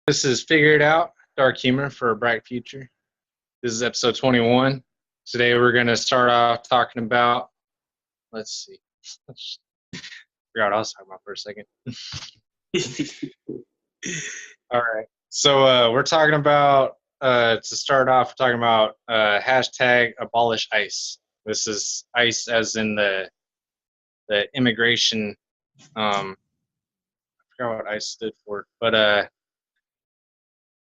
This is Figure It Out, Dark Humor for a Bright Future. This is episode 21. Today we're going to start off talking about, let's see, I forgot what I was talking about for a second. All right. So we're talking about, to start off, we're talking about hashtag Abolish ICE. This is ICE as in the immigration, I forgot what ICE stood for, but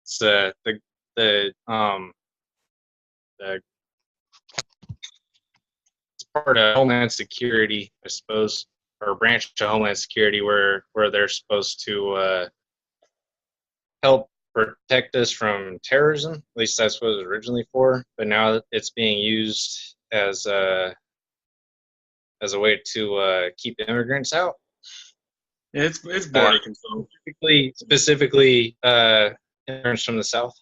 it's the it's part of Homeland Security, I suppose, or a branch of Homeland Security where they're supposed to help protect us from terrorism. At least that's what it was originally for. But now it's being used as a way to keep immigrants out. Yeah, it's border control. Specifically, immigrants from the South.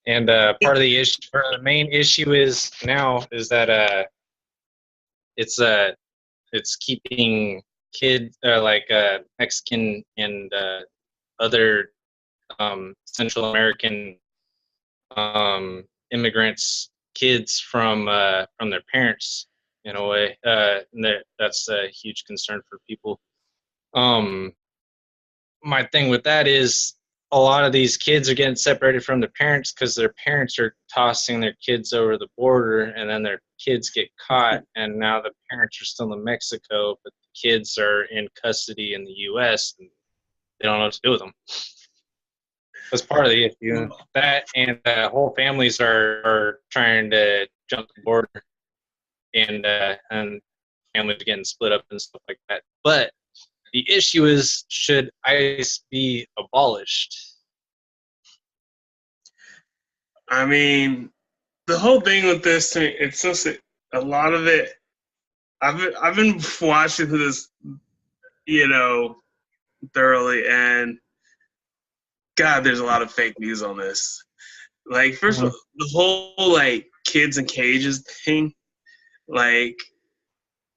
And part of the main issue is now is that it's keeping kids like Mexican and other Central American immigrants kids from their parents in a way. And that's a huge concern for people. My thing with that is a lot of these kids are getting separated from their parents because their parents are tossing their kids over the border, and then their kids get caught, and now the parents are still in Mexico, but the kids are in custody in the U.S., and they don't know what to do with them. That's part of the issue. That and whole families are trying to jump the border, and families are getting split up and stuff like that. But the issue is, should ICE be abolished? I mean, the whole thing with this, to me, it's just a lot of it. I've been watching this, thoroughly, and God, there's a lot of fake news on this. Like, first of all, the whole like kids in cages thing, like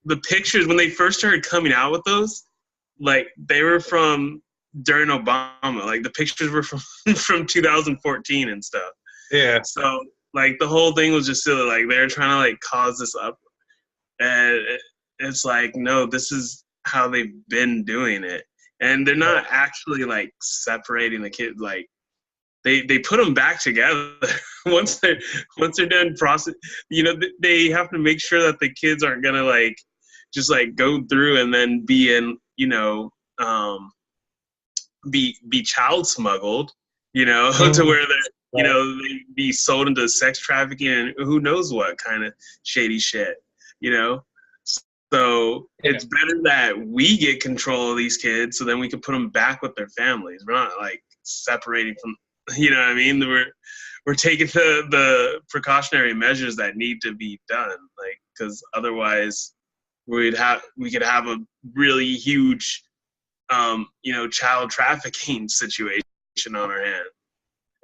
the pictures when they first started coming out with those, like they were from during Obama. Like the pictures were from 2014 and stuff. Yeah. So like the whole thing was just silly. Like they're trying to like cause this up, and it's like, no, this is how they've been doing it, and they're not actually like separating the kids. Like they put them back together once they're done process. They have to make sure that the kids aren't gonna like just like go through and then be in be child smuggled, to where they be sold into sex trafficking and who knows what kind of shady shit, So it's better that we get control of these kids so then we can put them back with their families. We're not like separating from, what I mean? We're taking the precautionary measures that need to be done, like, because otherwise we could have a really huge child trafficking situation on our hand,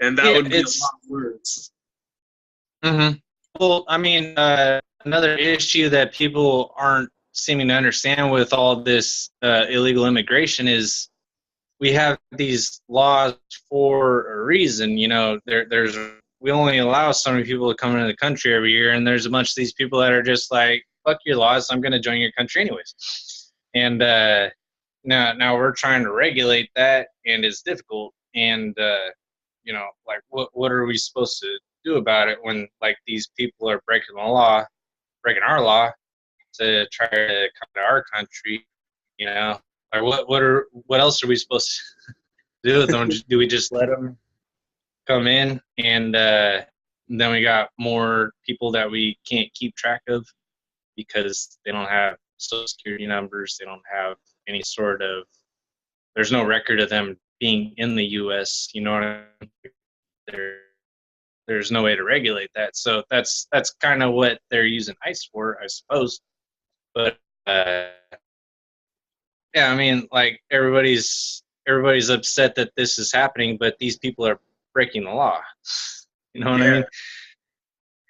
and that would be a lot worse. Mm-hmm. Well, I mean, another issue that people aren't seeming to understand with all this illegal immigration is we have these laws for a reason. We only allow so many people to come into the country every year, and there's a bunch of these people that are just like, fuck your laws, I'm going to join your country anyways. And now we're trying to regulate that, and it's difficult. And like what are we supposed to do about it when like these people are breaking our law to try to come to our country? Like what else are we supposed to do with them? Do we just let them come in, and then we got more people that we can't keep track of because they don't have social security numbers, they don't have any sort of, there's no record of them being in the U.S. You know what I mean? There's no way to regulate that. So that's kind of what they're using ICE for, I suppose. But yeah, I mean, like everybody's upset that this is happening, but these people are breaking the law. You know what I mean?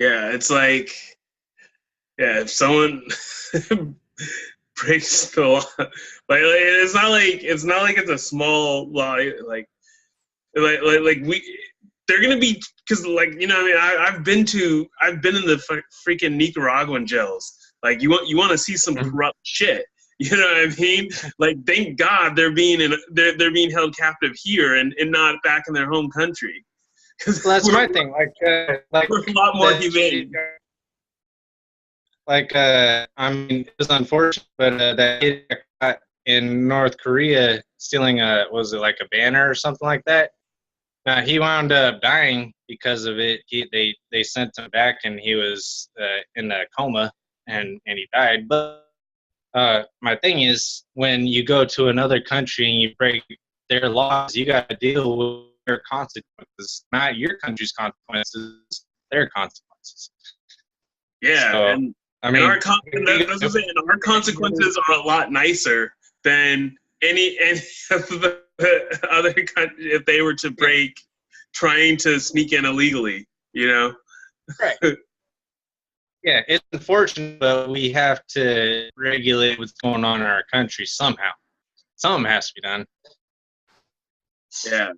Yeah, it's like, if someone breaks the law, like it's not like it's a small law. Like They're gonna be, because like, you know what I mean, I've been in the freaking Nicaraguan jails. Like, you want to see some corrupt shit. You know what I mean? Like, thank God they're being held captive here and not back in their home country. Well, that's my thing. Like We're a lot more humane. I mean, it was unfortunate, but that kid got caught in North Korea stealing was it like a banner or something like that? He wound up dying because of it. They sent him back, and he was in a coma, and he died. But my thing is, when you go to another country and you break their laws, you got to deal with their consequences, not your country's consequences, their consequences. Yeah, so, and I mean, our consequences are a lot nicer than any of the other countries if they were to break, trying to sneak in illegally. You know. Right. Yeah, it's unfortunate, but we have to regulate what's going on in our country somehow. Something has to be done. Yeah,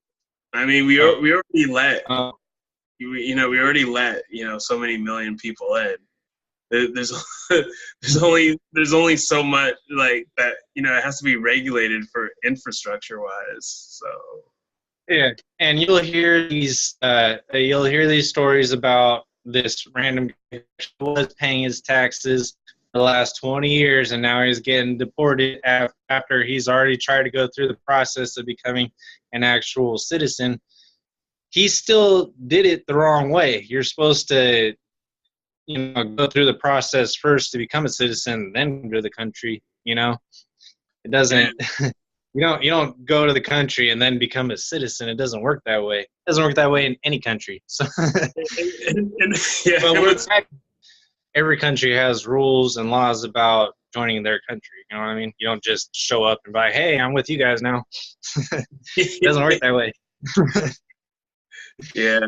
I mean, we already let we already let so many million people in. There's only so much like that, it has to be regulated for infrastructure wise. So yeah, and you'll hear these stories about this random guy who was paying his taxes for the last 20 years, and now he's getting deported after he's already tried to go through the process of becoming an actual citizen. He still did it the wrong way. You're supposed to go through the process first to become a citizen, then go to the country. It doesn't. You don't go to the country and then become a citizen. It doesn't work that way. It doesn't work that way in any country. So, every country has rules and laws about joining their country. You know what I mean? You don't just show up and be like, "Hey, I'm with you guys now." It doesn't work that way. Yeah.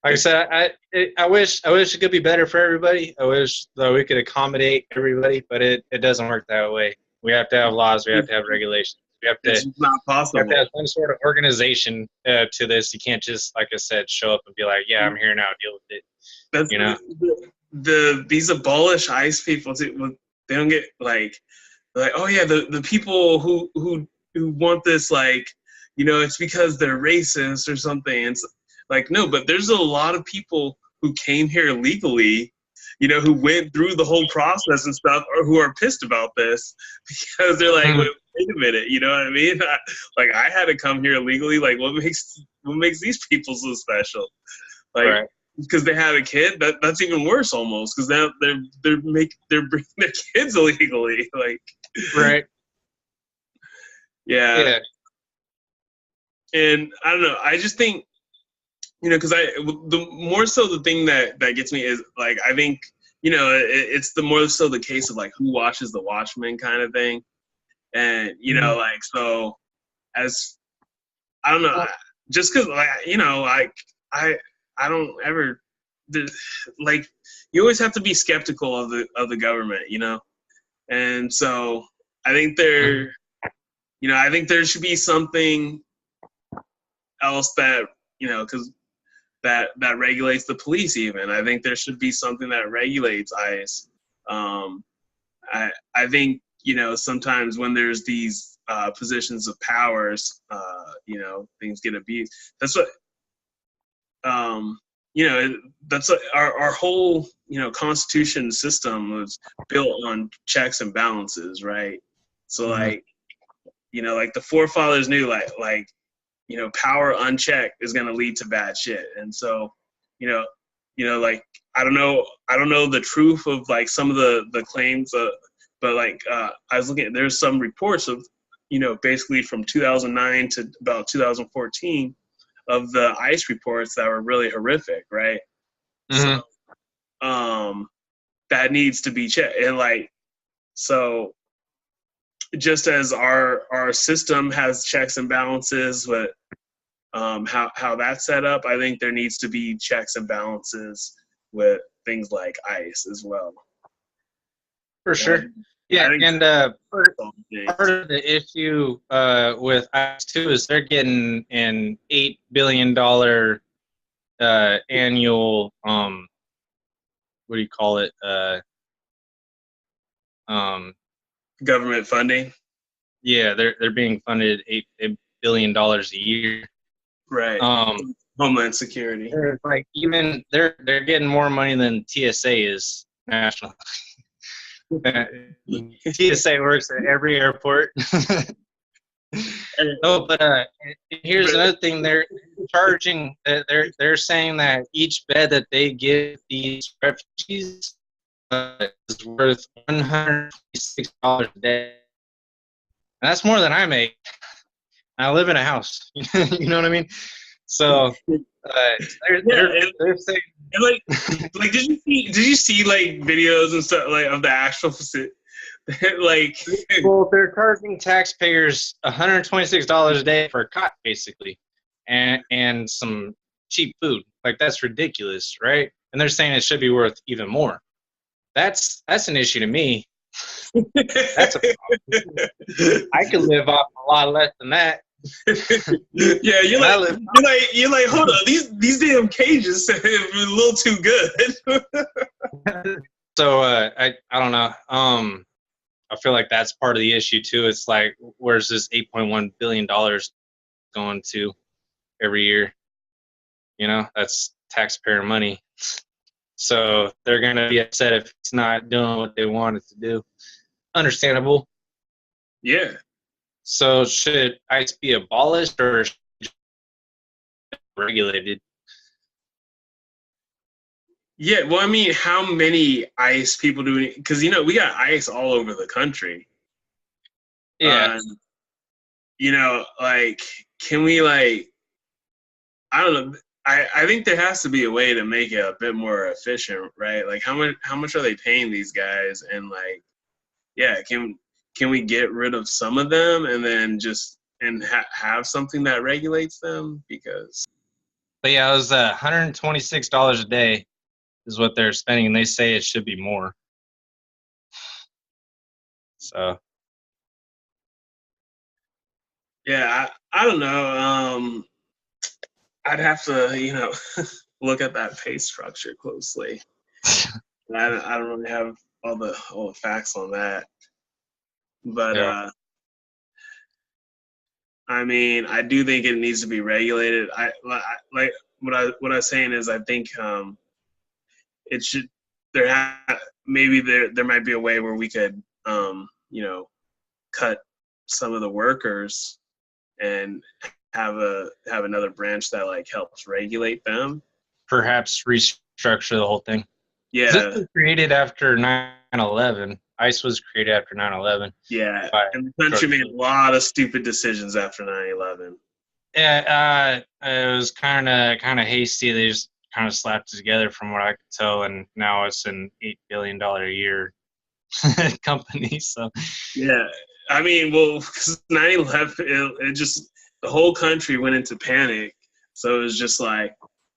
Like I said, I wish it could be better for everybody. I wish that we could accommodate everybody, but it doesn't work that way. We have to have laws. We have to have regulations. It's not possible. You have to have some sort of organization to this. You can't just, like I said, show up and be like, "Yeah, I'm here now. Deal with it." That's these abolish ICE people. They don't get like, oh yeah, the people who want this, like, it's because they're racist or something. It's like, no, but there's a lot of people who came here legally, who went through the whole process and stuff, or who are pissed about this because they're like, wait a minute, you know what I mean? I had to come here illegally. Like, what makes these people so special? Like, right. Because they had a kid, that's even worse almost, because now they're bringing their kids illegally. Like, right. Yeah. And I don't know. I just think, because the more so the thing that gets me is, like, I think, it's the more so the case of, like, who watches the Watchmen kind of thing. And, like, so as, I don't know, just because, like, I don't ever, like, you always have to be skeptical of the government, and so I think I think there should be something else that, because that regulates the police. Even I think there should be something that regulates ICE. I think sometimes when there's these positions of powers, things get abused. That's what that's our whole constitution system was built on checks and balances, right? So like like the forefathers knew like power unchecked is going to lead to bad shit. And so like I don't know the truth of like some of the claims, but like I was looking at, there's some reports of basically from 2009 to about 2014 of the ICE reports that were really horrific, right? So that needs to be checked. And like, so just as our system has checks and balances with how that's set up, I think there needs to be checks and balances with things like ICE as well. For sure. Yeah, I think and that's all it takes. part of the issue with ICE too is they're getting an $8 billion annual what do you call it? Um, Government funding, yeah, they're being funded $8 billion a year. right? Homeland Security. They're like even they're getting more money than TSA is national. TSA works at every airport. No, but here's another thing. They're charging. They're saying that each bed that they give these refugees is worth $126 a day. And that's more than I make. I live in a house. You know what I mean? So they're saying And like, did you see like videos and stuff like of the actual facility? Like, well, they're charging taxpayers $126 a day for a cot, basically, and some cheap food. Like that's ridiculous, right? And they're saying it should be worth even more. That's an issue to me. That's a problem. I could live off a lot less than that. yeah, you're like, hold on, these damn cages are a little too good. So I don't know. I feel like that's part of the issue too. It's like, where's this $8.1 billion going to every year? You know, that's taxpayer money. So they're gonna be upset if it's not doing what they want it to do. Understandable. Yeah. So should ICE be abolished or regulated? Yeah, well, I mean, how many ICE people do we? Because we got ICE all over the country. Yeah. Like, can we like? I don't know. I think there has to be a way to make it a bit more efficient, right? Like, how much are they paying these guys? And like, yeah, can we get rid of some of them and then just have something that regulates them? Because But yeah, it was $126 a day is what they're spending, and they say it should be more. So yeah, I don't know. I'd have to look at that pay structure closely. I don't really have all the facts on that, but yeah. I mean, I do think it needs to be regulated. I like what I was saying is I think it should maybe there might be a way where we could cut some of the workers and have another branch that like helps regulate them. Perhaps restructure the whole thing. Yeah. This was created after 9/11. ICE was created after 9/11. Yeah, and the country made a lot of stupid decisions after 9/11. Yeah, it was kind of hasty. They just kind of slapped it together, from what I could tell, and now it's an $8 billion a year company. So yeah, I mean, well, 9/11, it just the whole country went into panic. So it was just like,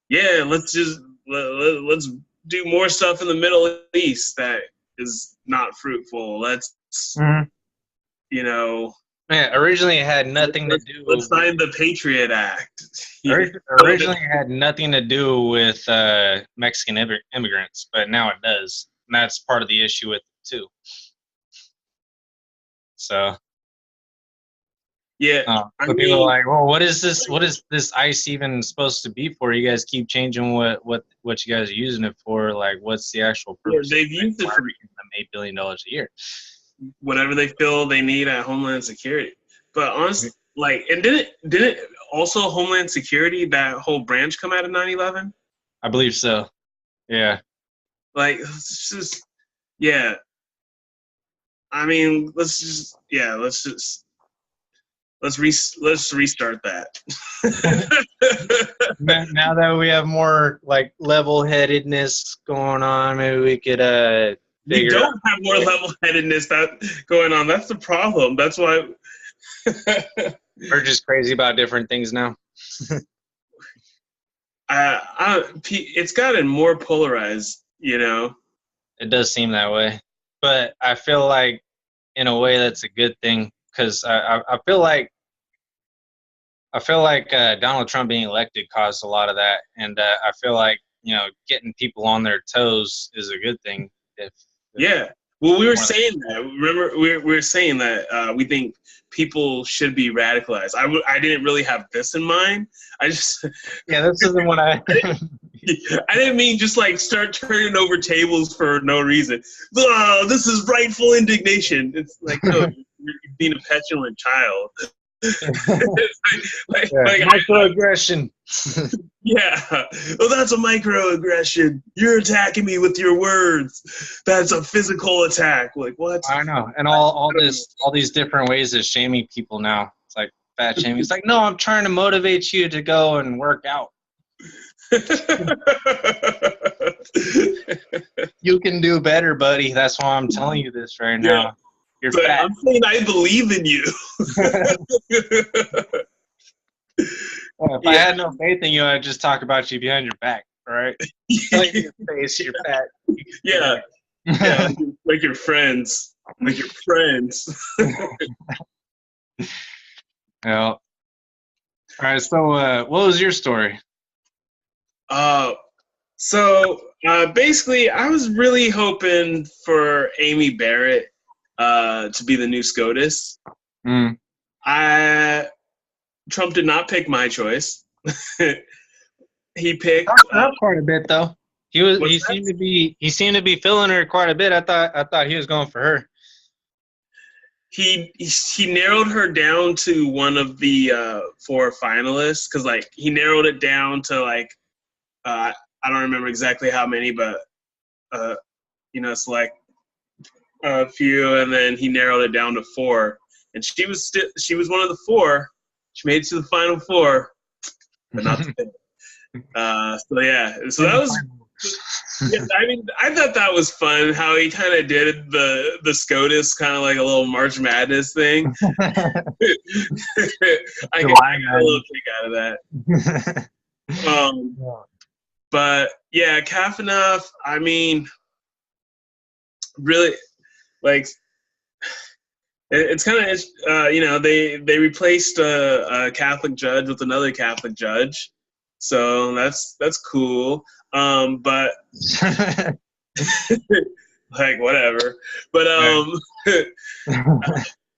yeah, let's do more stuff in the Middle East that is not fruitful. Let's Yeah, originally it had nothing to do. Let's sign the Patriot Act. Originally it had nothing to do with Mexican immigrants, but now it does. And that's part of the issue with it too. So yeah, but people are like, well, what is this? What is this ICE even supposed to be for? You guys keep changing what you guys are using it for. Like, what's the actual purpose? Yeah, they've used it for $8 billion a year. Whatever they feel they need at Homeland Security. But honestly, like, and didn't also Homeland Security, that whole branch, come out of 9/11? I believe so. Yeah. Like, it's just, yeah. I mean, let's restart that. Now that we have more like level-headedness going on, maybe we could we don't have more level-headedness going on. That's the problem. That's why we're just crazy about different things now. It's gotten more polarized, It does seem that way, but I feel like in a way that's a good thing, because I feel like Donald Trump being elected caused a lot of that, and I feel like getting people on their toes is a good thing. If Yeah. Well, we were one of saying that. Remember, we were saying that we think people should be radicalized. I didn't really have this in mind. I just yeah, this isn't what I. I didn't mean just like start turning over tables for no reason. Oh, this is rightful indignation. It's like, no, you're being a petulant child. Microaggression. Yeah. Oh, that's a microaggression. You're attacking me with your words. That's a physical attack. Like, what? I know, and all these different ways of shaming people now. It's like fat shaming. It's like, no, I'm trying to motivate you to go and work out. You can do better, buddy. That's why I'm telling you this right now. Yeah. You're But fat. I'm saying I believe in you. If I had no faith in you, I'd just talk about you behind your back, all right? Tell you to your face, you're fat. Yeah. Yeah, like your friends. Like your friends. Yeah. All right, so what was your story? Basically, I was really hoping for Amy Barrett to be the new SCOTUS. Mm. Trump did not pick my choice. He picked Not quite a bit though. He seemed to be feeling her quite a bit. I thought he was going for her. He narrowed her down to one of the 4 finalists, because like he narrowed it down to like I don't remember exactly how many, but select a few, and then he narrowed it down to 4, and she was one of the 4. She made it to the final 4, but not the 5th. So that was. Yeah, I mean, I thought that was fun how he kind of did the SCOTUS kind of like a little March Madness thing. I got a little kick out of that. But yeah, Kavanaugh, I mean, really, like, it's kind of they replaced a Catholic judge with another Catholic judge, so that's cool. But like whatever. But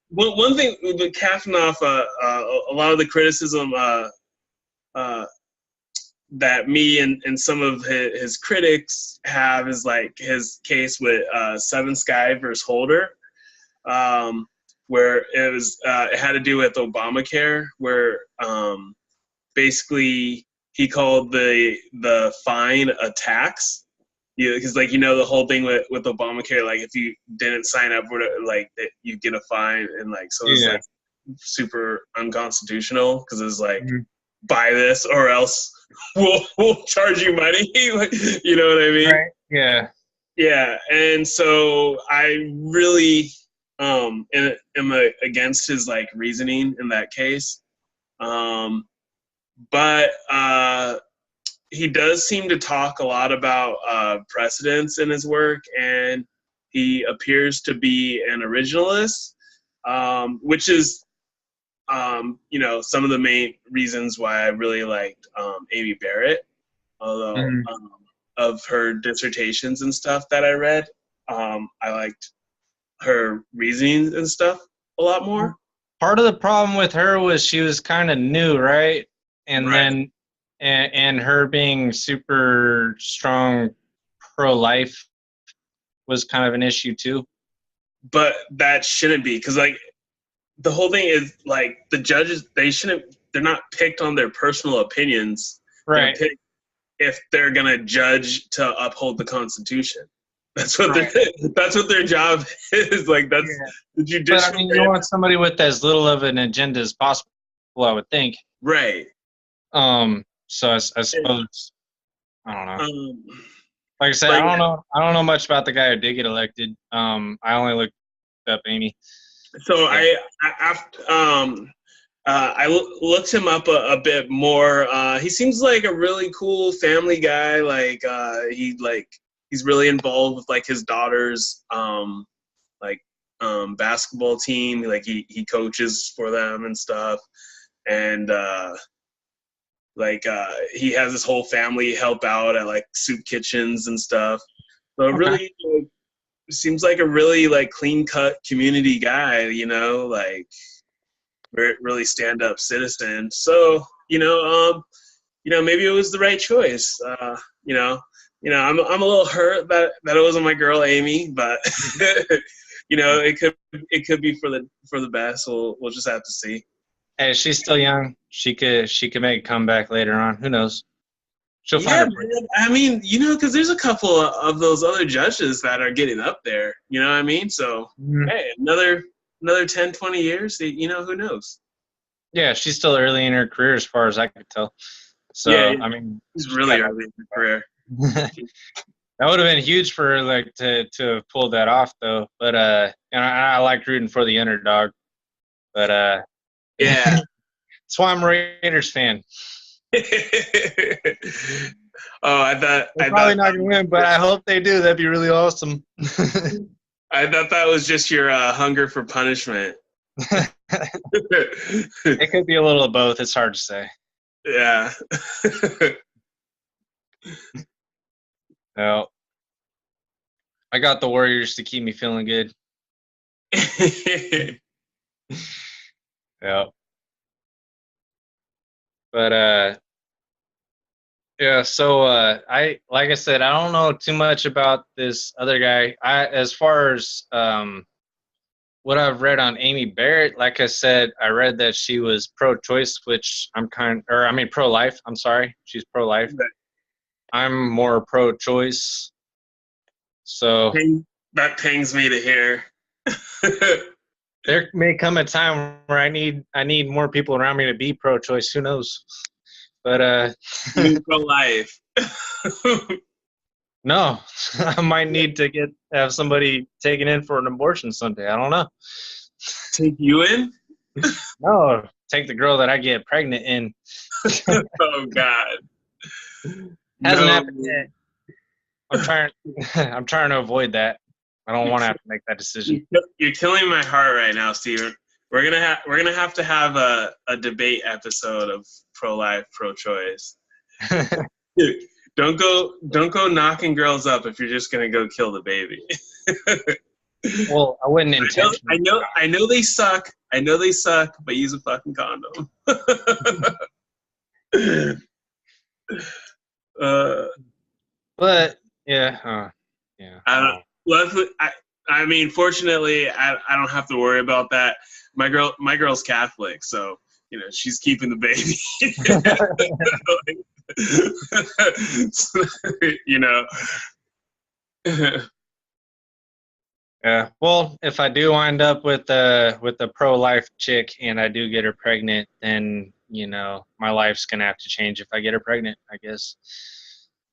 one thing with Kavanaugh, a lot of the criticism that me and some of his critics have is like his case with Seven Sky versus Holder, where it had to do with Obamacare, where basically he called the fine a tax. Because the whole thing with Obamacare, like if you didn't sign up for it, like you get a fine, and like so it's like super unconstitutional, because it's like buy this or else we'll charge you money. You know what I mean? Right. Yeah. Yeah, and so I really am against his like reasoning in that case, but he does seem to talk a lot about precedents in his work, and he appears to be an originalist, which is some of the main reasons why I really liked Amy Barrett, although of her dissertations and stuff that I read, I liked her reasonings and stuff a lot more. Part of the problem with her was she was kind of new, right? And then and her being super strong pro-life was kind of an issue too. But that shouldn't be, because like the whole thing is like the judges, they're not picked on their personal opinions. Right. They're picked if they're gonna judge to uphold the Constitution. That's what that's what their job is. Like that's the judicial. But I mean, you want somebody with as little of an agenda as possible, I would think. Right. So I suppose I don't know. Like I said, I don't know much about the guy who did get elected. I only looked up Amy. So I looked him up a bit more. He seems like a really cool family guy. Like he's really involved with like his daughter's like basketball team. Like he coaches for them and stuff, and he has his whole family help out at like soup kitchens and stuff. So it really seems like a really like clean cut community guy, like really stand up citizen. So maybe it was the right choice. I'm a little hurt that it wasn't my girl Amy, but it could be for the best. We'll just have to see. Hey, she's still young. She could make a comeback later on. Who knows? She'll Yeah, find her. man. I mean, because there's a couple of those other judges that are getting up there. You know what I mean? So, hey, another 10, 20 years, who knows? Yeah, she's still early in her career as far as I could tell. So, yeah. I mean, she's really early in her career. That would have been huge for her, like, to have pulled that off, though. But, I like rooting for the underdog. But, yeah. That's why I'm a Raiders fan. I thought they're probably not gonna win, but I hope they do. That'd be really awesome. I thought that was just your hunger for punishment. It could be a little of both. It's hard to say. Yeah. No. I got the Warriors to keep me feeling good. Yeah. But yeah, so like I said, I don't know too much about this other guy. As far as what I've read on Amy Barrett, like I said, I read that she was pro-choice, which pro-life. I'm sorry, she's pro-life. I'm more pro-choice. So that pains me to hear. There may come a time where I need more people around me to be pro-choice. Who knows? But pro-life. No, I might need to have somebody taken in for an abortion someday. I don't know. Take you in? No, take the girl that I get pregnant in. Oh God. Hasn't happened yet. I'm trying to avoid that. I don't want to have to make that decision. You're killing my heart right now, Steven. We're gonna have to have a debate episode of pro-life, pro-choice. Dude, don't go knocking girls up if you're just gonna go kill the baby. Well, I wouldn't intentionally. I know they suck. But use a fucking condom. But yeah, yeah. I mean, fortunately, I don't have to worry about that. My girl's Catholic, so she's keeping the baby. Yeah. Well, if I do wind up with a pro-life chick and I do get her pregnant, then my life's gonna have to change if I get her pregnant, I guess.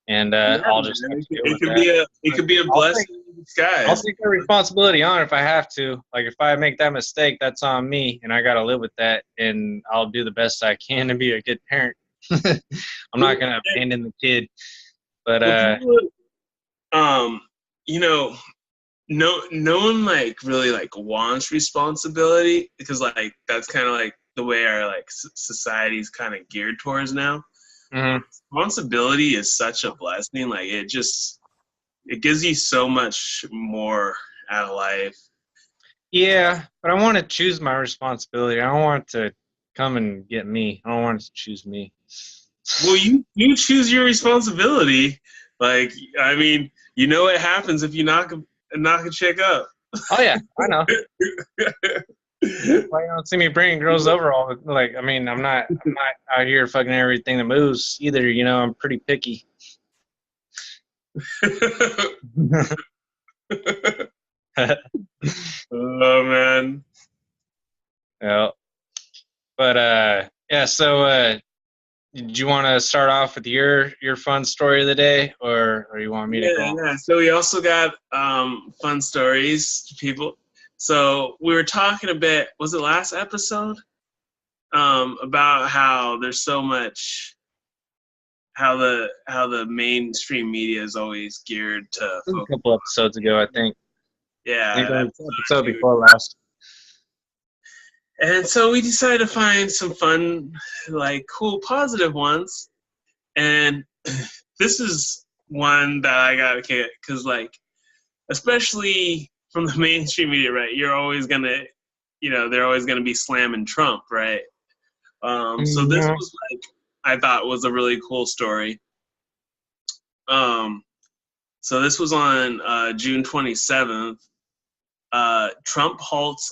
And I'll just have to deal with that. It could be a blessing in disguise. I'll take the responsibility on it if I have to. Like if I make that mistake, that's on me, and I got to live with that. And I'll do the best I can to be a good parent. I'm not gonna abandon the kid. But no one like really like wants responsibility because like that's kind of like the way our like society's kind of geared towards now. Mm-hmm. Responsibility is such a blessing. Like it gives you so much more out of life. Yeah, but I want to choose my responsibility. I don't want it to come and get me. I don't want it to choose me. Well, you choose your responsibility. Like, I mean, what happens if you knock a chick up. Oh yeah, I know. Why you don't see me bringing girls over all like? I mean, I'm not out here fucking everything that moves either. I'm pretty picky. Oh man. Yeah. But yeah. So did you want to start off with your fun story of the day, or you want me to go? Yeah. So we also got fun stories, people. So we were talking a bit. Was it last episode? About how there's so much. How the mainstream media is always geared to. A couple episodes ago, I think. Yeah. I think that was episode before last. And so we decided to find some fun, like cool, positive ones. And this is one that I got to get because, like, especially from the mainstream media, right? You're always gonna, they're always gonna be slamming Trump, right? So this was like, I thought was a really cool story. So this was on June 27th. Trump halts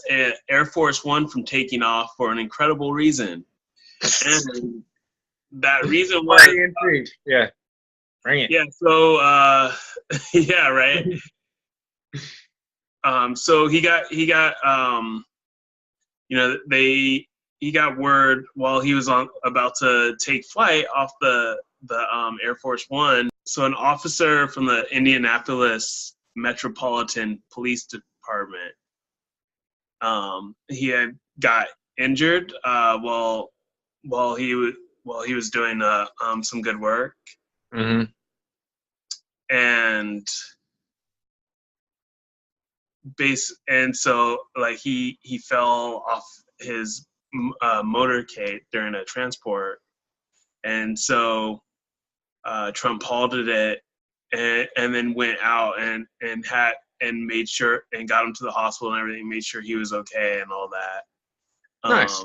Air Force One from taking off for an incredible reason, and that reason was intrigued. Yeah, bring it. Yeah. So yeah, right. So he got he got word while he was about to take flight off the Air Force One. So an officer from the Indianapolis Metropolitan Police Department, he had got injured while he was doing some good work, and so like he fell off his motorcade during a transport, and so Trump halted it and then went out and made sure and got him to the hospital and everything, made sure he was okay and all that. Nice.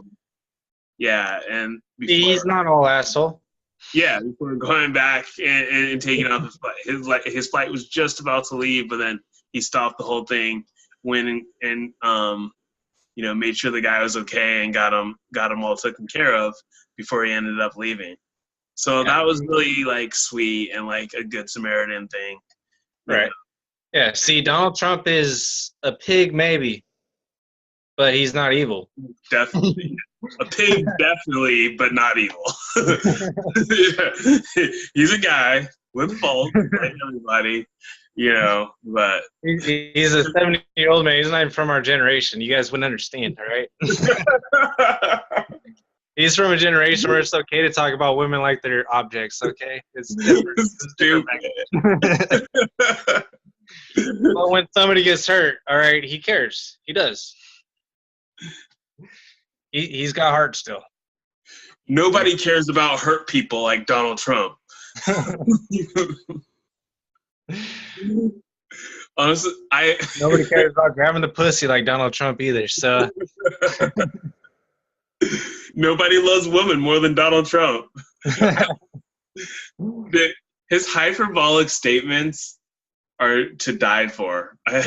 Yeah, and He's not all asshole. Yeah, before going back and taking off his flight, his flight was just about to leave, but then he stopped the whole thing, went and made sure the guy was okay and got him all taken care of before he ended up leaving. So that was really like sweet and like a good Samaritan thing. Right. Yeah. See, Donald Trump is a pig, maybe, but he's not evil. Definitely. A pig, definitely, but not evil. Yeah. He's a guy with faults, like everybody, but he's a 70-year-old man. He's not even from our generation. You guys wouldn't understand, all right? He's from a generation where it's okay to talk about women like they're objects, okay? It's different. But when somebody gets hurt, all right, he cares. He does. He's got heart still. Nobody cares about hurt people like Donald Trump. Honestly, nobody cares about grabbing the pussy like Donald Trump either. So nobody loves women more than Donald Trump. His hyperbolic statements are to die for. I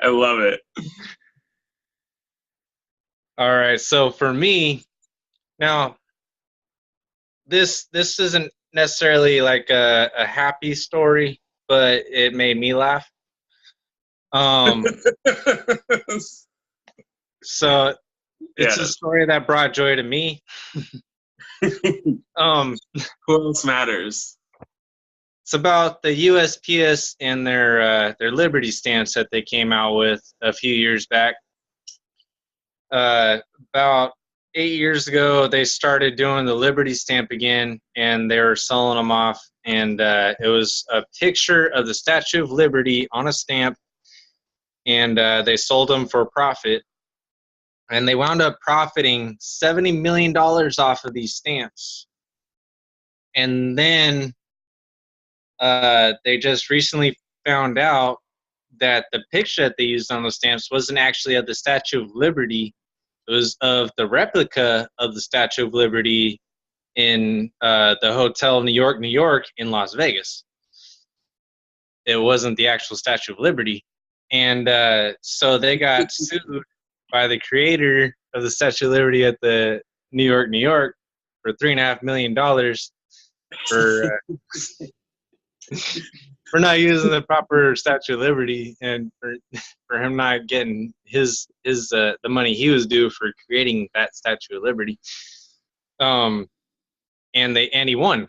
love it. All right, so for me, now this isn't necessarily like a happy story, but it made me laugh. So it's a story that brought joy to me. Who else matters? It's about the USPS and their Liberty stamps that they came out with a few years back. About 8 years ago, they started doing the Liberty stamp again, and they were selling them off. And it was a picture of the Statue of Liberty on a stamp, and they sold them for profit. And they wound up profiting $70 million off of these stamps. And then they just recently found out that the picture that they used on the stamps wasn't actually of the Statue of Liberty. It was of the replica of the Statue of Liberty in the Hotel New York in Las Vegas. It wasn't the actual Statue of Liberty. And so they got sued by the creator of the Statue of Liberty at the New York for $3.5 million for not using the proper Statue of Liberty, and for him not getting his the money he was due for creating that Statue of Liberty. And he won.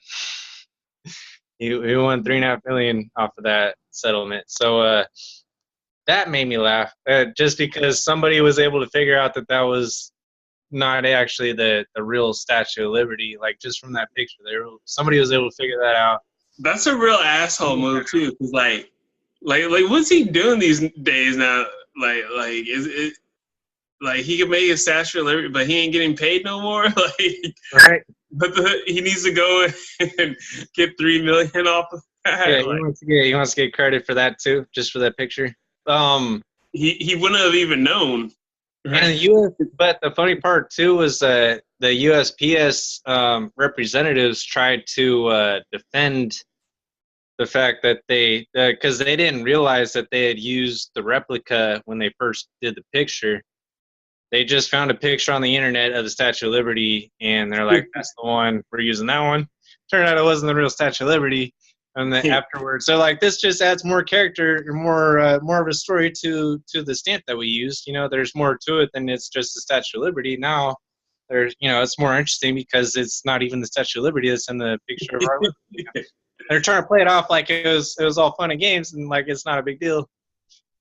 He won $3.5 million off of that settlement. So that made me laugh, just because somebody was able to figure out that was not actually the real Statue of Liberty. Like, just from that picture, somebody was able to figure that out. That's a real asshole move too, because like Like what's he doing these days now? Like is it like he can make a statue of liberty, but he ain't getting paid no more? Like, right? but he needs to go and get $3 million off of that. Yeah, Like, he wants to get credit for that too, just for that picture. he wouldn't have even known. Right? And the U.S. But the funny part too was the USPS representatives tried to defend the fact that because they didn't realize that they had used the replica when they first did the picture. They just found a picture on the internet of the Statue of Liberty, and they're like, "That's the one. We're using that one." Turned out it wasn't the real Statue of Liberty. And then afterwards, they're like, "This just adds more character, more of a story to the stamp that we used. You know, there's more to it than it's just the Statue of Liberty. Now, there's, you know, it's more interesting because it's not even the Statue of Liberty that's in the picture of our Liberty." They're trying to play it off like it was all fun and games and like it's not a big deal,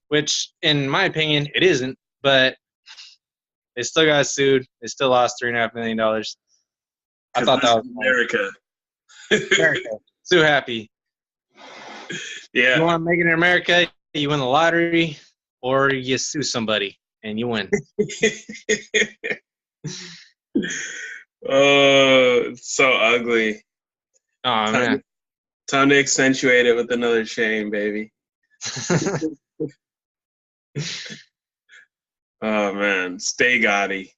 which, in my opinion, it isn't. But they still got sued. They still lost $3.5 million. I thought that was America. America. So happy. Yeah. You want to make it in America, you win the lottery, or you sue somebody and you win. Oh, it's so ugly. Oh, man. Time to accentuate it with another chain, baby. Oh, man. Stay gaudy.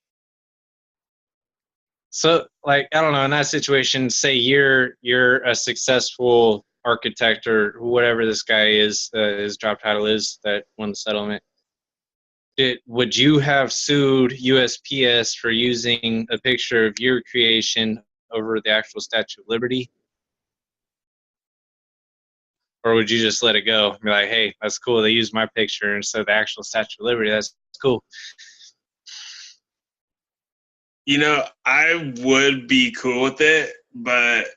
So, like, I don't know, in that situation, say you're a successful architect or whatever this guy is, his job title is, that won the settlement. Would you have sued USPS for using a picture of your creation over the actual Statue of Liberty? Or would you just let it go? Be like, hey, that's cool. They used my picture instead of the actual Statue of Liberty. That's cool. You know, I would be cool with it, but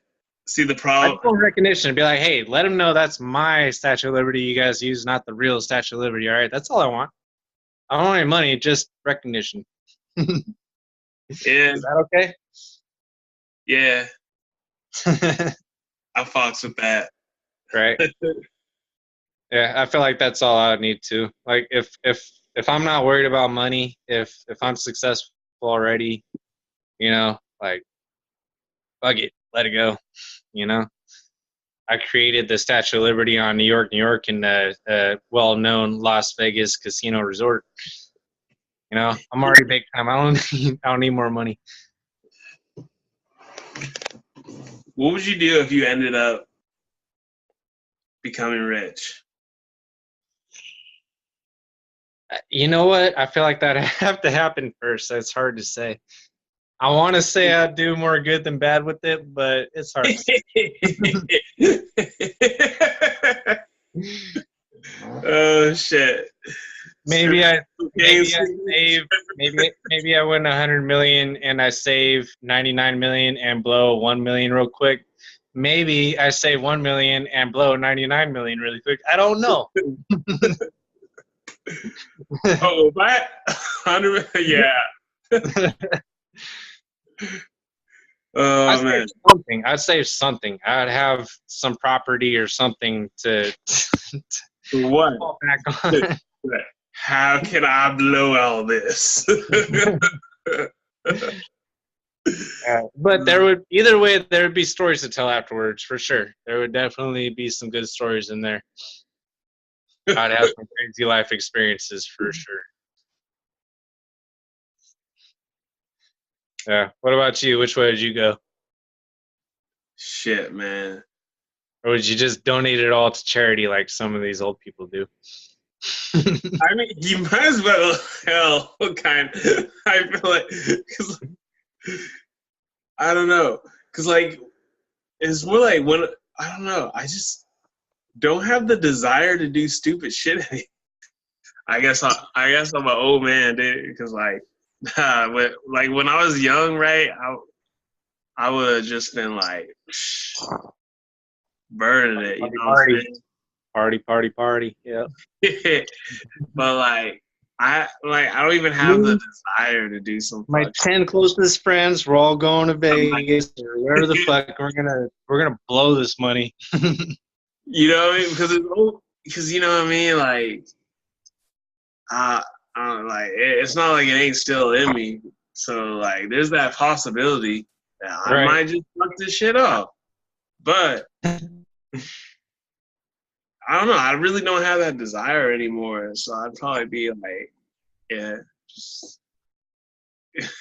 see the problem. I'd recognition. Be like, hey, let them know that's my Statue of Liberty you guys use, not the real Statue of Liberty. All right, that's all I want. I don't want any money, just recognition. Yeah. Is that okay? Yeah. I fox with that. Right. Yeah, I feel like that's all I would need to. Like, if I'm not worried about money, if I'm successful already, you know, like, fuck it, let it go. You know, I created the Statue of Liberty on New York, in the well-known Las Vegas casino resort. You know, I'm already big time. I don't need more money. What would you do if you ended up becoming rich? You know what? I feel like that have to happen first. That's hard to say. I want to say I'd do more good than bad with it, but it's hard to say. Oh shit! Maybe I save maybe I win 100 million and I save 99 million and blow 1 million real quick. Maybe I save 1 million and blow 99 million really quick. I don't know. Oh, that 100, yeah. Oh man, I'd save something. I'd have some property or something to what? fall back on. How can I blow all this? But there would either way there would be stories to tell afterwards for sure. There would definitely be some good stories in there. I'd have some crazy life experiences for sure. Yeah. What about you? Which way would you go? Shit, man. Or would you just donate it all to charity like some of these old people do? I mean, you might as well. Hell, kind. I feel like, cause I don't know, cause like it's more like when I don't know. I just don't have the desire to do stupid shit anymore. I guess I'm an old man, dude. Because like when I was young, right? I would have just been like burning it, you know what I'm saying? Party. Yeah. But like I don't even have the desire to do something. My 10 closest friends, we're all going to Vegas or wherever the fuck we're gonna blow this money. You know what I mean? Because because you know what I mean. Like, I don't like. It's not like it ain't still in me. So like, there's that possibility that I Right. might just fuck this shit up. But I don't know. I really don't have that desire anymore. So I'd probably be like, yeah, just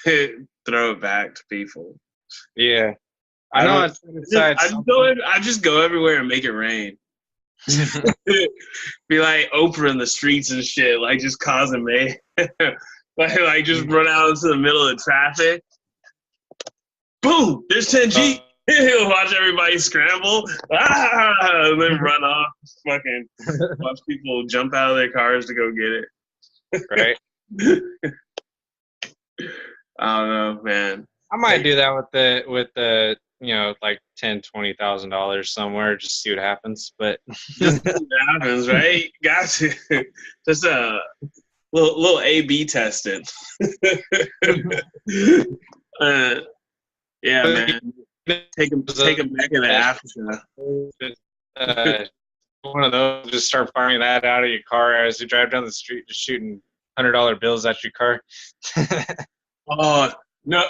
throw it back to people. Yeah. I know it's inside I just go everywhere and make it rain. Be like Oprah in the streets and shit, like just causing me. like just run out into the middle of traffic. Boom! There's 10G. He'll watch everybody scramble, and then run off. Fucking watch people jump out of their cars to go get it. Right. I don't know, man. I might do that with the like $10,000-$20,000 somewhere, just see what happens. But just see what happens, right? Got to just a little A/B testing. Yeah, man. Take them back into Africa. One of those, just start firing that out of your car as you drive down the street, just shooting $100 bills at your car. Oh no.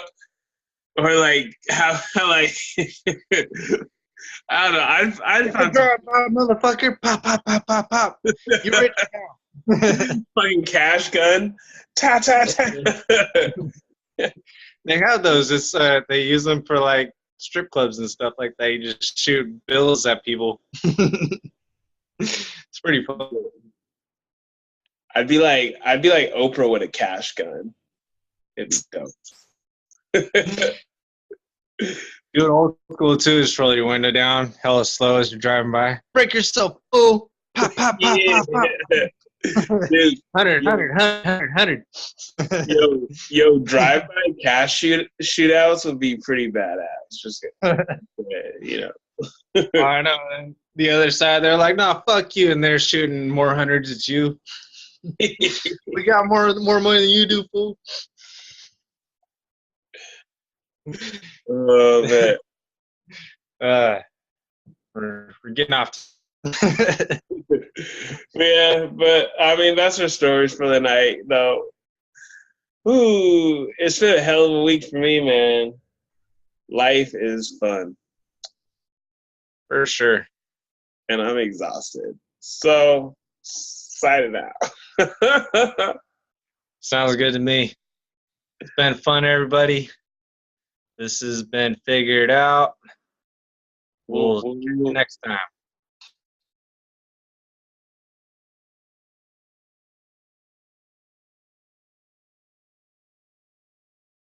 Or like how like I don't know. I'd motherfucker, pop, pop, pop, pop, pop. You rich now? Fucking cash gun, ta ta ta. They have those. It's they use them for like strip clubs and stuff like that. You just shoot bills at people. It's pretty fun. I'd be like Oprah with a cash gun. It'd be dope. Doing old school too is roll your window down, hella slow as you're driving by. Break yourself, fool! Pop, pop, pop, pop, pop. Dude, 100. Yo, drive-by cash shootouts would be pretty badass. Just you know. I know. And the other side, they're like, "Nah, fuck you," and they're shooting more hundreds at you. We got more money than you do, fool. Oh man. We're getting off. Yeah, but I mean that's our stories for the night, though. Ooh, it's been a hell of a week for me, man. Life is fun. For sure. And I'm exhausted. So, sign it out. Sounds good to me. It's been fun, everybody. This has been Figured Out. We'll see you next time.